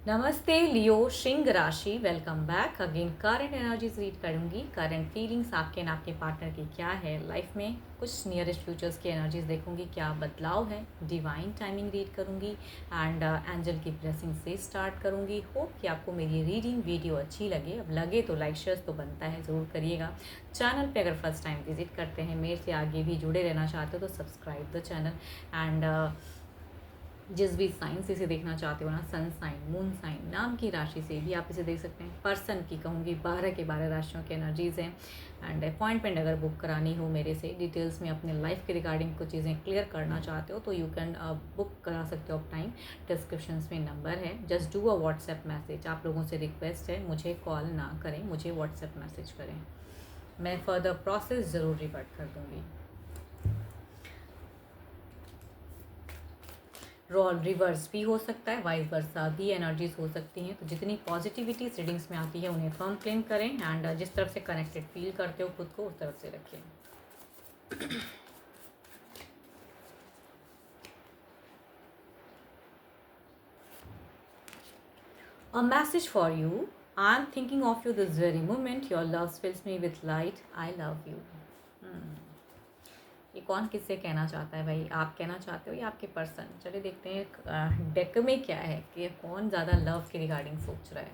नमस्ते लियो सिंह राशि, welcome back again. Current energies read करूंगी। करंट फीलिंग्स आपके एंड आपके पार्टनर की क्या है लाइफ में। कुछ नियरेस्ट फ्यूचर्स की एनर्जीज देखूंगी, क्या बदलाव है। डिवाइन टाइमिंग रीड करूंगी एंड एंजल की ब्लेसिंग से स्टार्ट करूंगी। होप कि आपको मेरी रीडिंग वीडियो अच्छी लगे। अब लगे तो लाइक शेयर तो बनता है, ज़रूर करिएगा। चैनल पे अगर फर्स्ट टाइम विजिट करते हैं, मेरे से आगे भी जुड़े रहना चाहते हो तो सब्सक्राइब द चैनल। एंड जिस भी साइन से इसे देखना चाहते हो ना, सन साइन, मून साइन, नाम की राशि से भी आप इसे देख सकते हैं। पर्सन की कहूँगी 12 के 12 राशियों की एनर्जीज़ हैं। एंड अपॉइंटमेंट अगर बुक करानी हो मेरे से, डिटेल्स में अपने लाइफ के रिगार्डिंग कुछ चीज़ें क्लियर करना चाहते हो तो यू कैन बुक करा सकते हो। ऑफ टाइम डिस्क्रिप्शन में नंबर है, just do a WhatsApp message. आप लोगों से रिक्वेस्ट है, मुझे कॉल ना करें, मुझे व्हाट्सएप मैसेज करें। मैं फर्दर प्रोसेस ज़रूर रिवर्ट कर दूँगी। रोल रिवर्स भी हो सकता है, वाइस वर्सा भी एनर्जीज हो सकती हैं। तो जितनी पॉजिटिविटी रीडिंग्स में आती है उन्हें फर्म क्लेम करें एंड जिस तरफ से कनेक्टेड फील करते हो खुद को, उस तरफ से रखें। A message for you. I'm thinking of you this very moment. Your love fills me with light. I love you. ये कौन किससे कहना चाहता है भाई? आप कहना चाहते हो या आपके पर्सन? चलिए देखते हैं डेक में क्या है कि कौन ज़्यादा लव के रिगार्डिंग सोच रहा है।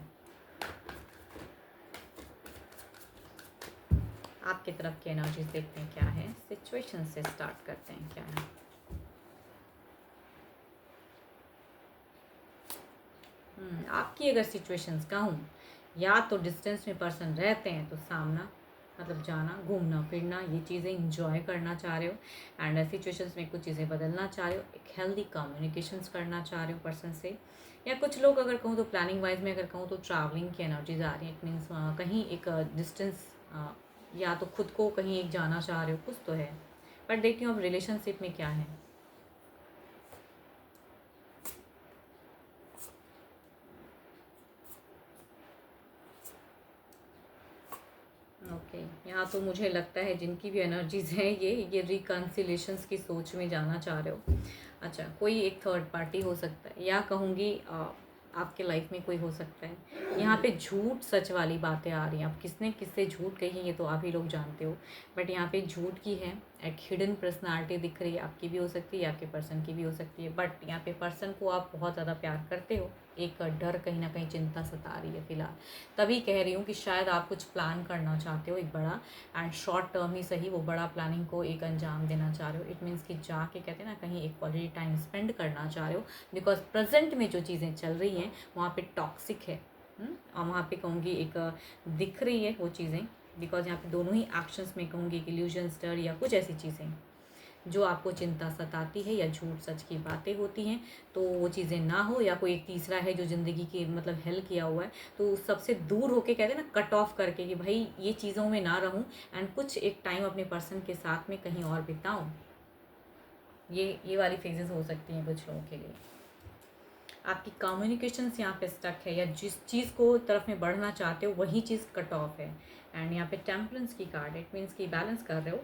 आपकी तरफ की एनर्जीज देखते हैं क्या है। सिचुएशन से स्टार्ट करते हैं क्या है। आपकी अगर सिचुएशंस कहूँ, या तो डिस्टेंस में पर्सन रहते हैं तो सामना मतलब जाना, घूमना फिरना, ये चीज़ें इंजॉय करना चाह रहे हो। एंड सिचुएशंस में कुछ चीज़ें बदलना चाह रहे हो, एक हेल्दी कम्युनिकेशंस करना चाह रहे हो पर्सन से। या कुछ लोग अगर कहूँ तो प्लानिंग वाइज में अगर कहूँ तो ट्रैवलिंग की एनर्जीज आ रही है। इट मीन्स कहीं एक डिस्टेंस, या तो खुद को कहीं एक जाना चाह रहे हो, कुछ तो है। बट देखती हूँ अब रिलेशनशिप में क्या है। ओके, यहाँ तो मुझे लगता है जिनकी भी एनर्जीज हैं ये रिकन्सिलेशंस की सोच में जाना चाह रहे हो। अच्छा, कोई एक थर्ड पार्टी हो सकता है, या कहूँगी आपके लाइफ में कोई हो सकता है। यहाँ पे झूठ सच वाली बातें आ रही हैं। अब किसने किससे झूठ कही है ये तो आप ही लोग जानते हो। बट यहाँ पे झूठ की है, एक हिडन पर्सनालिटी दिख रही है। आपकी भी हो सकती है, आपके पर्सन की भी हो सकती है। बट यहाँ पे पर्सन को आप बहुत ज़्यादा प्यार करते हो, एक डर कहीं ना कहीं चिंता सता रही है फिलहाल। तभी कह रही हूँ कि शायद आप कुछ प्लान करना चाहते हो एक बड़ा, एंड शॉर्ट टर्म ही सही वो बड़ा प्लानिंग को एक अंजाम देना चाह रहे हो। इट मीन्स कि जाके कहते हैं ना, कहीं एक क्वालिटी टाइम स्पेंड करना चाह रहे हो। बिकॉज प्रेजेंट में जो चीज़ें चल रही हैं वहाँ पे टॉक्सिक है। और वहाँ पे कहूँगी एक दिख रही है वो चीज़ें। बिकॉज यहाँ पे दोनों ही एक्शंस में कहूँगी एक इल्यूजन, स्टर या कुछ ऐसी चीज़ें जो आपको चिंता सताती है, या झूठ सच की बातें होती हैं। तो वो चीज़ें ना हो, या कोई एक तीसरा है जो ज़िंदगी की मतलब हेल्प किया हुआ है, तो सबसे दूर होके कहते हैं ना, कट ऑफ करके कि भाई ये चीज़ों में ना रहूं एंड कुछ एक टाइम अपने पर्सन के साथ में कहीं और बिताऊं। ये वाली फेजेस हो सकती हैं कुछ लोगों के लिए। आपकी कम्युनिकेशंस यहाँ पे स्टक है, या जिस चीज़ को तरफ में बढ़ना चाहते हो वही चीज़ कट ऑफ है। एंड यहाँ पे टेम्परेंस की कार्ड, इट मीन्स कि बैलेंस कर रहे हो।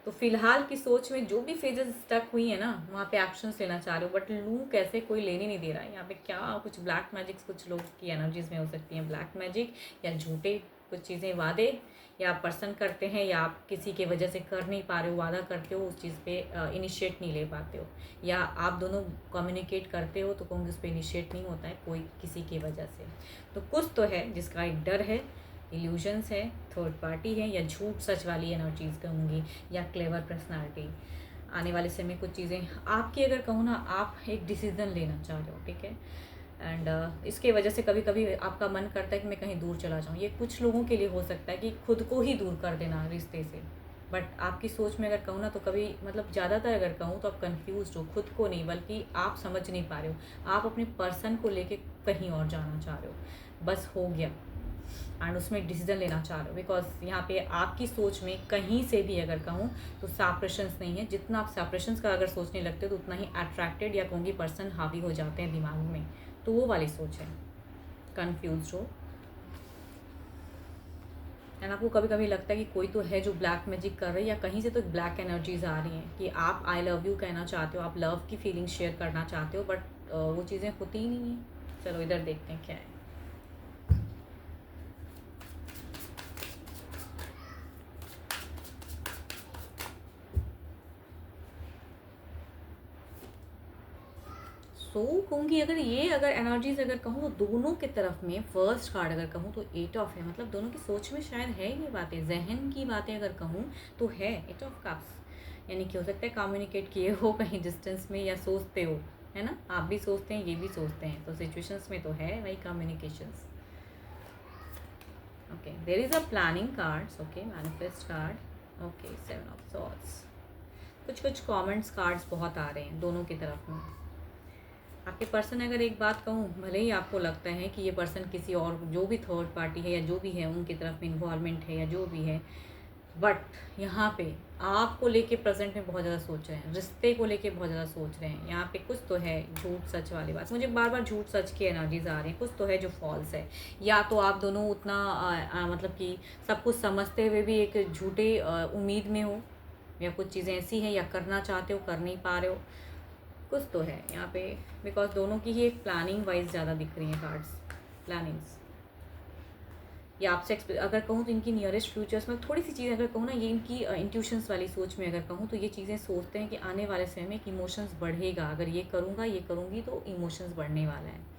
तो फिलहाल की सोच में जो भी फेजेस स्टक हुई है ना, वहाँ पे एक्शंस लेना चाह रहे हो, बट लू कैसे कोई लेने नहीं दे रहा है। यहाँ पे क्या कुछ ब्लैक मैजिक्स कुछ लोग की एनर्जीज में हो सकती हैं। ब्लैक मैजिक या झूठे कुछ चीज़ें, वादे, या आप पर्सन करते हैं, या आप किसी के वजह से कर नहीं पा रहे हो, वादा करते हो उस चीज़ पे इनिशिएट नहीं ले पाते हो, या आप दोनों कम्युनिकेट करते हो तो कहूँगी उस पर इनिशिएट नहीं होता है कोई किसी की वजह से। तो कुछ तो है जिसका एक डर है, इल्यूजन्स है, थर्ड पार्टी है, या झूठ सच वाली एनर्जीज कहूँगी, या क्लेवर पर्सनालिटी। आने वाले समय कुछ चीज़ें आपकी अगर कहूँ ना, आप एक डिसीज़न लेना चाह रहे हो, ठीक है। एंड इसके वजह से कभी कभी आपका मन करता है कि मैं कहीं दूर चला जाऊँ। ये कुछ लोगों के लिए हो सकता है कि खुद को ही दूर कर देना रिश्ते से। बट आपकी सोच में अगर कहूँ ना, तो कभी मतलब ज़्यादातर अगर कहूँ तो आप कंफ्यूज हो, खुद को नहीं बल्कि आप समझ नहीं पा रहे हो। आप अपने पर्सन को लेके कहीं और जाना चाह रहे हो, बस हो गया। एंड उसमें डिसीजन लेना चाह रहे हो। बिकॉज यहाँ पे आपकी सोच में कहीं से भी अगर कहूँ तो सेपरेशंस नहीं है। जितना आप सेपरेशंस का अगर सोचने लगते हो तो उतना ही अट्रैक्टेड या कहूँगी पर्सन हावी हो जाते हैं दिमाग में। तो वो वाली सोच है, कन्फ्यूज हो। एंड आपको कभी कभी लगता है कि कोई तो है जो ब्लैक मैजिक कर रही है, या कहीं से तो ब्लैक एनर्जीज आ रही हैं कि आप आई लव यू कहना चाहते हो, आप लव की फीलिंग शेयर करना चाहते हो, बट वो चीज़ें होती ही नहीं हैं। चलो इधर देखते हैं क्या है। सो कहूँगी अगर एनर्जीज अगर कहूँ तो दोनों की तरफ में फर्स्ट कार्ड अगर कहूँ तो 8 ऑफ है, मतलब दोनों की सोच में शायद है ये बातें, जहन की बातें अगर कहूँ तो है 8 ऑफ कप्स। यानी कि हो सकता है कम्युनिकेट किए हो कहीं डिस्टेंस में, या सोचते हो, है ना, आप भी सोचते हैं ये भी सोचते हैं, तो सिचुएशंस में तो है वही communications. Okay, there is a planning cards, okay, manifest card, okay, 7 of swords. कुछ कमेंट्स कार्ड्स बहुत आ रहे हैं दोनों की तरफ में। आपके पर्सन अगर एक बात कहूँ, भले ही आपको लगता है कि ये पर्सन किसी और जो भी थर्ड पार्टी है या जो भी है उनकी तरफ में इन्वॉल्वमेंट है या जो भी है, बट यहाँ पे आपको लेके प्रेजेंट में बहुत ज़्यादा सोच रहे हैं, रिश्ते को लेके बहुत ज़्यादा सोच रहे हैं। यहाँ पे कुछ तो है झूठ सच वाली बात, मुझे बार बार झूठ सच की एनर्जीज आ रही हैं, कुछ तो है जो फॉल्स है। या तो आप दोनों उतना मतलब कि सब कुछ समझते हुए भी एक झूठे उम्मीद में हो, या कुछ चीज़ें ऐसी हैं या करना चाहते हो कर नहीं पा रहे हो, कुछ तो है यहाँ पे। बिकॉज दोनों की ही एक प्लानिंग वाइज ज़्यादा दिख रही हैं कार्ड्स, प्लानिंग्स। या आपसे अगर कहूँ तो इनकी नियरेस्ट फ्यूचर्स में थोड़ी सी चीज़ अगर कहूँ ना, ये इनकी इंट्यूशंस वाली सोच में अगर कहूँ तो ये चीज़ें सोचते हैं कि आने वाले समय में एक इमोशंस बढ़ेगा, अगर ये करूँगा ये करूँगी तो इमोशंस बढ़ने वाला है।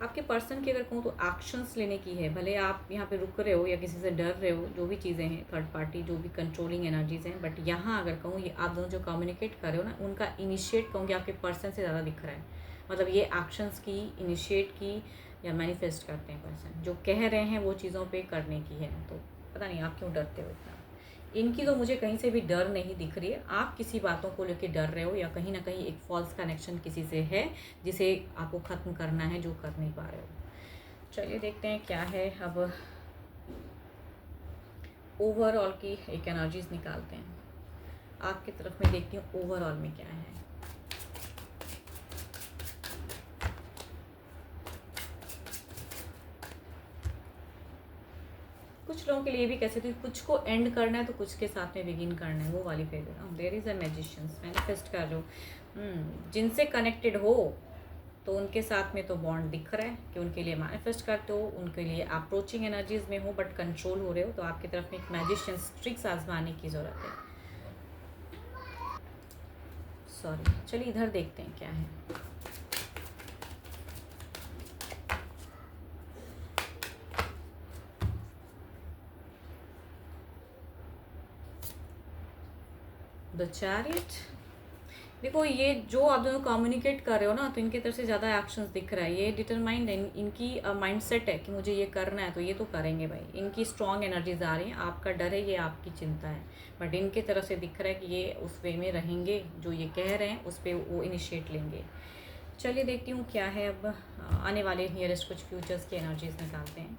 आपके पर्सन की अगर कहूँ तो एक्शंस लेने की है, भले आप यहाँ पे रुक रहे हो या किसी से डर रहे हो, जो भी चीज़ें हैं थर्ड पार्टी जो भी कंट्रोलिंग एनर्जीज हैं, बट यहाँ अगर कहूँ ये आप दोनों जो कम्युनिकेट कर रहे हो ना, उनका इनिशिएट कहूँगी आपके पर्सन से ज़्यादा दिख रहा है। मतलब ये एक्शंस की इनिशिएट की या मैनिफेस्ट करते हैं पर्सन, जो कह रहे हैं वो चीज़ों पर करने की है। तो पता नहीं आप क्यों डरते हो इतना। इनकी तो मुझे कहीं से भी डर नहीं दिख रही है, आप किसी बातों को लेकर डर रहे हो, या कहीं ना कहीं एक फॉल्स कनेक्शन किसी से है जिसे आपको ख़त्म करना है, जो कर नहीं पा रहे हो। चलिए देखते हैं क्या है अब, ओवरऑल की एक एनर्जीज निकालते हैं। आपकी तरफ में देखती हूँ ओवरऑल में क्या है। कुछ लोगों के लिए भी कैसे थी, कुछ को एंड करना है तो कुछ के साथ में बिगिन करना है, वो वाली फेज है। There is a magicians, manifest कर लो। जिनसे कनेक्टेड हो तो उनके साथ में तो बॉन्ड दिख रहा है कि उनके लिए मैनिफेस्ट करते हो, उनके लिए अप्रोचिंग एनर्जीज में हो बट कंट्रोल हो रहे हो, तो आपकी तरफ में एक मैजिशियंस ट्रिक्स आजमाने की ज़रूरत है। सॉरी, चलिए इधर देखते हैं क्या है। The chariot. देखो ये जो आप दोनों कम्युनिकेट कर रहे हो ना, तो इनकी तरफ से ज़्यादा एक्शंस दिख रहा है, ये डिटरमाइंड है, इनकी माइंडसेट है कि मुझे ये करना है तो ये तो करेंगे भाई। इनकी स्ट्रॉन्ग एनर्जीज आ रही हैं, आपका डर है, ये आपकी चिंता है, बट इनकी तरफ से दिख रहा है कि ये उस वे में रहेंगे, जो ये कह रहे हैं उस पर वो इनिशिएट लेंगे। चलिए देखती हूँ क्या है अब, आने वाले नियरेस्ट कुछ फ्यूचर्स की एनर्जीज निकालते हैं।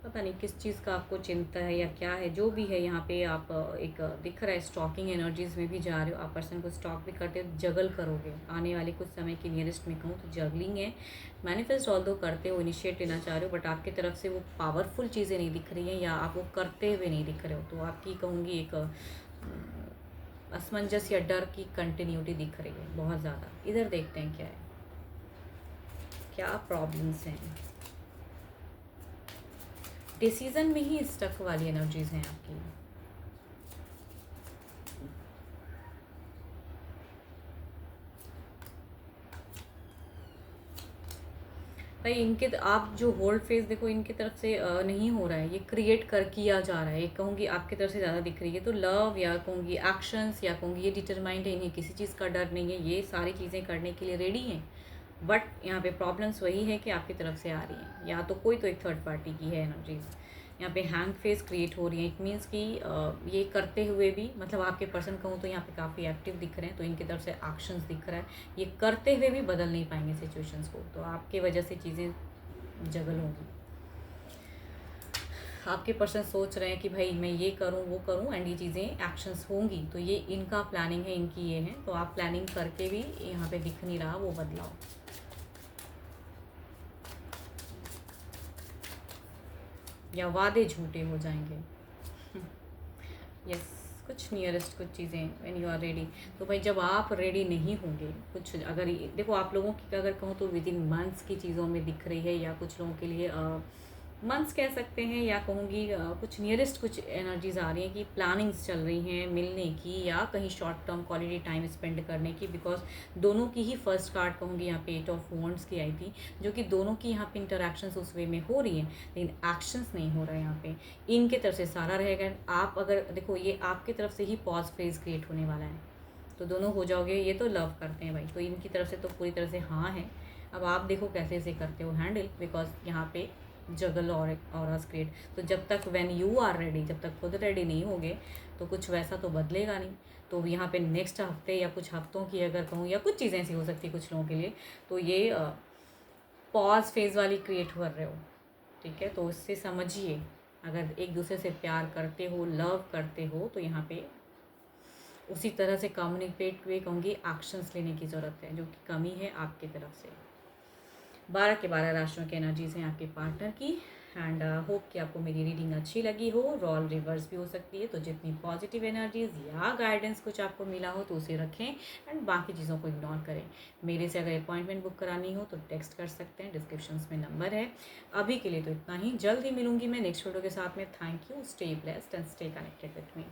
पता नहीं किस चीज़ का आपको चिंता है या क्या है, जो भी है यहाँ पे आप एक दिख रहा है स्टॉकिंग एनर्जीज में भी जा रहे हो, आप पर्सन को स्टॉक भी करते हो, जगल करोगे आने वाले कुछ समय की नियरेस्ट में कहूँ तो जगलिंग है। मैनिफेस्ट ऑल दो करते हो, इनिशिएट लेना चाह रहे हो, बट आपकी तरफ से वो पावरफुल चीज़ें नहीं दिख रही हैं या आप वो करते हुए नहीं दिख रहे हो, तो आपकी कहूँगी एक असमंजस या डर की कंटिन्यूटी दिख रही है बहुत ज़्यादा। इधर देखते हैं क्या है, क्या प्रॉब्लम्स हैं। डिसीजन में ही स्टक वाली एनर्जीज हैं आपकी। भाई इनके आप जो होल्ड फेज देखो इनकी तरफ से नहीं हो रहा है, ये क्रिएट कर किया जा रहा है, ये कहूँगी आपकी तरफ से ज़्यादा दिख रही है। तो लव या कहूँगी एक्शंस या कहूँगी ये डिटरमाइंड है, इन्हें किसी चीज़ का डर नहीं है, ये सारी चीज़ें करने के लिए रेडी हैं। बट यहाँ पे प्रॉब्लम्स वही है कि आपकी तरफ से आ रही हैं, या तो कोई तो एक थर्ड पार्टी की है एनर्जीज। यहाँ पे हैंग फेस क्रिएट हो रही है, इट मीन्स कि ये करते हुए भी, मतलब आपके पर्सन कहूँ तो यहाँ पे काफ़ी एक्टिव दिख रहे हैं, तो इनकी तरफ से एक्शंस दिख रहा है, ये करते हुए भी बदल नहीं पाएंगे सिचुएशंस को, तो आपके वजह से चीज़ें जगल होंगी। आपके पर्सन सोच रहे हैं कि भाई मैं ये करूँ वो करूँ एंड ये चीज़ें एक्शंस होंगी, तो ये इनका प्लानिंग है, इनकी ये है, तो आप प्लानिंग करके भी यहाँ पे दिख नहीं रहा वो बदलाव। या वादे झूठे हो जाएंगे। यस, कुछ नियरेस्ट कुछ चीज़ें व्हेन यू आर रेडी। तो भाई जब आप रेडी नहीं होंगे, कुछ अगर देखो आप लोगों की अगर कहूँ तो विद इन मंथ्स की चीज़ों में दिख रही है, या कुछ लोगों के लिए मंथ्स कह सकते हैं, या कहूँगी कुछ नियरेस्ट कुछ एनर्जीज आ रही हैं कि प्लानिंग्स चल रही हैं मिलने की, या कहीं short term quality time spend करने की। बिकॉज दोनों की ही फर्स्ट कार्ड कहूँगी यहाँ पे 8 ऑफ वॉन्ड्स की आई थी, जो कि दोनों की यहाँ पे इंटरेक्शंस उस वे में हो रही हैं, लेकिन एक्शंस नहीं हो रहे हैं यहाँ पे। इनके तरफ से सारा रहेगा। आप अगर देखो ये आपकी तरफ से ही पॉज फ्रेज क्रिएट होने वाला है, तो दोनों हो जाओगे। ये तो लव करते हैं भाई, तो इनकी तरफ से तो पूरी तरह से हाँ है। अब आप देखो कैसे इसे करते हो हैंडल, बिकॉज यहाँ पे जगल और क्रिएट। तो जब तक व्हेन यू आर रेडी, जब तक खुद रेडी नहीं होगे तो कुछ वैसा तो बदलेगा नहीं। तो यहाँ पे नेक्स्ट हफ्ते या कुछ हफ्तों की अगर कहूँ, या कुछ चीज़ें ऐसी हो सकती है कुछ लोगों के लिए, तो ये पॉज फेज वाली क्रिएट कर रहे हो, ठीक है। तो इससे समझिए, अगर एक दूसरे से प्यार करते हो, लव करते हो, तो यहाँ पे उसी तरह से कम्युनिकेट हुए कहूँगी एक्शंस लेने की ज़रूरत है, जो कि कमी है आपकी तरफ से। 12 के 12 राशियों की एनर्जीज हैं आपके पार्टनर की। एंड होप कि आपको मेरी रीडिंग अच्छी लगी हो। रॉल रिवर्स भी हो सकती है, तो जितनी पॉजिटिव एनर्जीज या गाइडेंस कुछ आपको मिला हो तो उसे रखें, एंड बाकी चीज़ों को इग्नोर करें। मेरे से अगर अपॉइंटमेंट बुक करानी हो तो टेक्स्ट कर सकते हैं, डिस्क्रिप्शन में नंबर है। अभी के लिए तो इतना ही, जल्द ही मिलूंगी मैं नेक्स्ट वीडियो के साथ में। Thank you, stay blessed and stay connected with me.